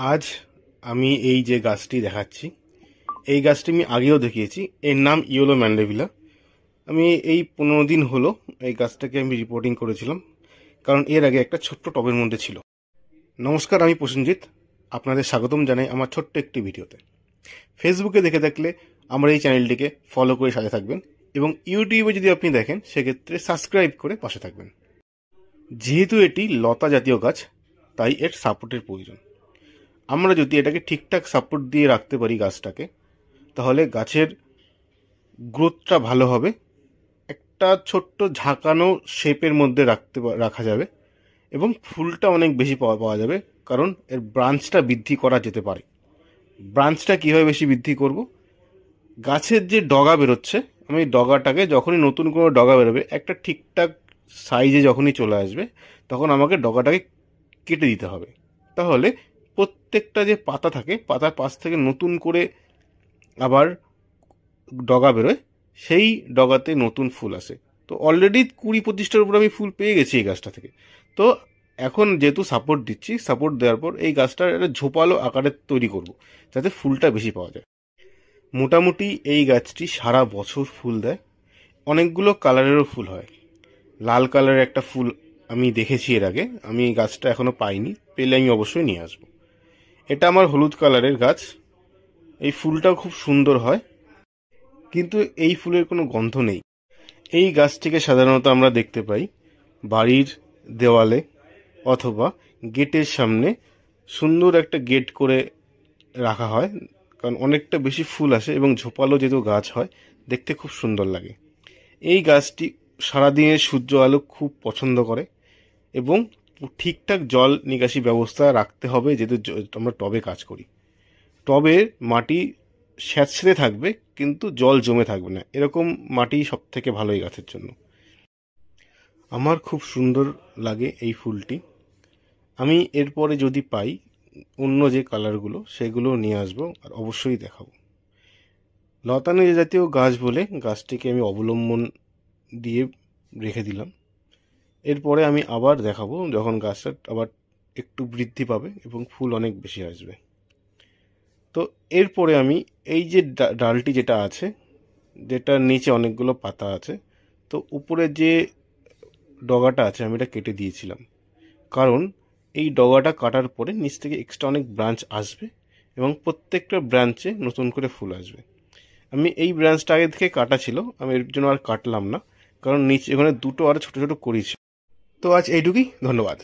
আজ আমি এই যে গাছটি দেখাচ্ছি, এই গাছটি আমি আগেও দেখিয়েছি। এর নাম ইয়েলো ম্যান্ডেভিলা। আমি এই 15 দিন হলো এই গাছটাকে আমি রিপোর্টিং করেছিলাম, কারণ এর আগে একটা ছোট্ট টবের মধ্যে ছিল। নমস্কার, আমি প্রসেনজিৎ। আপনাদের স্বাগতম জানাই আমার ছোট্ট একটি ভিডিওতে। ফেসবুকে দেখে থাকলে আমার এই চ্যানেলটিকে ফলো করে সাথে থাকবেন, এবং ইউটিউবে যদি আপনি দেখেন সেক্ষেত্রে সাবস্ক্রাইব করে পাশে থাকবেন। যেহেতু এটি লতা জাতীয় গাছ, তাই এর সাপোর্টের প্রয়োজন। আমরা যদি এটাকে ঠিকঠাক সাপোর্ট দিয়ে রাখতে পারি গাছটাকে, তাহলে গাছের গ্রোথটা ভালো হবে। একটা ছোট্ট ঝাঁকানো শেপের মধ্যে রাখা যাবে, এবং ফুলটা অনেক বেশি পাওয়া যাবে, কারণ এর ব্রাঞ্চটা বৃদ্ধি করা যেতে পারে। ব্রাঞ্চটা কীভাবে বেশি বৃদ্ধি করব? গাছের যে ডগা বেরোচ্ছে, আমি ডগাটাকে যখনই নতুন কোনো ডগা বেরোবে একটা ঠিকঠাক সাইজে যখনই চলে আসবে, তখন আমাকে ডগাটাকে কেটে দিতে হবে। তাহলে প্রত্যেকটা যে পাতা থাকে, পাতার পাশ থেকে নতুন করে আবার ডগা বেরোয়, সেই ডগাতে নতুন ফুল আসে। তো অলরেডি 20-25টার উপর আমি ফুল পেয়ে গেছি এই গাছটা থেকে। তো এখন যেহেতু সাপোর্ট দিচ্ছি, সাপোর্ট দেওয়ার পর এই গাছটার একটা ঝোপালো আকারে তৈরি করব, যাতে ফুলটা বেশি পাওয়া যায়। মোটামুটি এই গাছটি সারা বছর ফুল দেয়। অনেকগুলো কালারেরও ফুল হয়। লাল কালারের একটা ফুল আমি দেখেছি এর আগে, আমি এই গাছটা এখনো পাইনি, পেলে আমি অবশ্যই নিয়ে আসবো। এটা আমার হলুদ কালারের গাছ। এই ফুলটাও খুব সুন্দর হয়, কিন্তু এই ফুলের কোনো গন্ধ নেই। এই গাছটিকে সাধারণত আমরা দেখতে পাই বাড়ির দেওয়ালে অথবা গেটের সামনে। সুন্দর একটা গেট করে রাখা হয়, কারণ অনেকটা বেশি ফুল আসে এবং ঝোপালো যেহেতু গাছ হয়, দেখতে খুব সুন্দর লাগে। এই গাছটি সারাদিনের সূর্য আলো খুব পছন্দ করে, এবং ঠিকঠাক জল নিকাশি ব্যবস্থা রাখতে হবে, যেহেতু আমরা টবে কাজ করি। টবের মাটি স্যাঁতসেঁতে থাকবে, কিন্তু জল জমে থাকবে না, এরকম মাটি সব থেকে ভালো এই গাছের জন্য। আমার খুব সুন্দর লাগে এই ফুলটি। আমি এরপরে যদি পাই অন্য যে কালারগুলো, সেগুলো নিয়ে আসবো আর অবশ্যই দেখাবো। লতানো জাতীয় গাছ বলে গাছটিকে আমি অবলম্বন দিয়ে রেখে দিলাম। এরপরে আমি আবার দেখাবো যখন গাছটা আবার একটু বৃদ্ধি পাবে এবং ফুল অনেক বেশি আসবে। তো এরপরে আমি এই যে ডালটি যেটা আছে, যেটার নিচে অনেকগুলো পাতা আছে, তো উপরে যে ডগাটা আছে আমি এটা কেটে দিয়েছিলাম, কারণ এই ডগাটা কাটার পরে নিচ থেকে এক্সট্রা অনেক ব্রাঞ্চ আসবে, এবং প্রত্যেকটা ব্রাঞ্চে নতুন করে ফুল আসবে। আমি এই ব্রাঞ্চটা আগে থেকে কাটা ছিল, আমি এর জন্য আর কাটলাম না, কারণ নিচে এখানে দুটো আর ছোট ছোট করেছি। তো আজ এইটুকুই, ধন্যবাদ।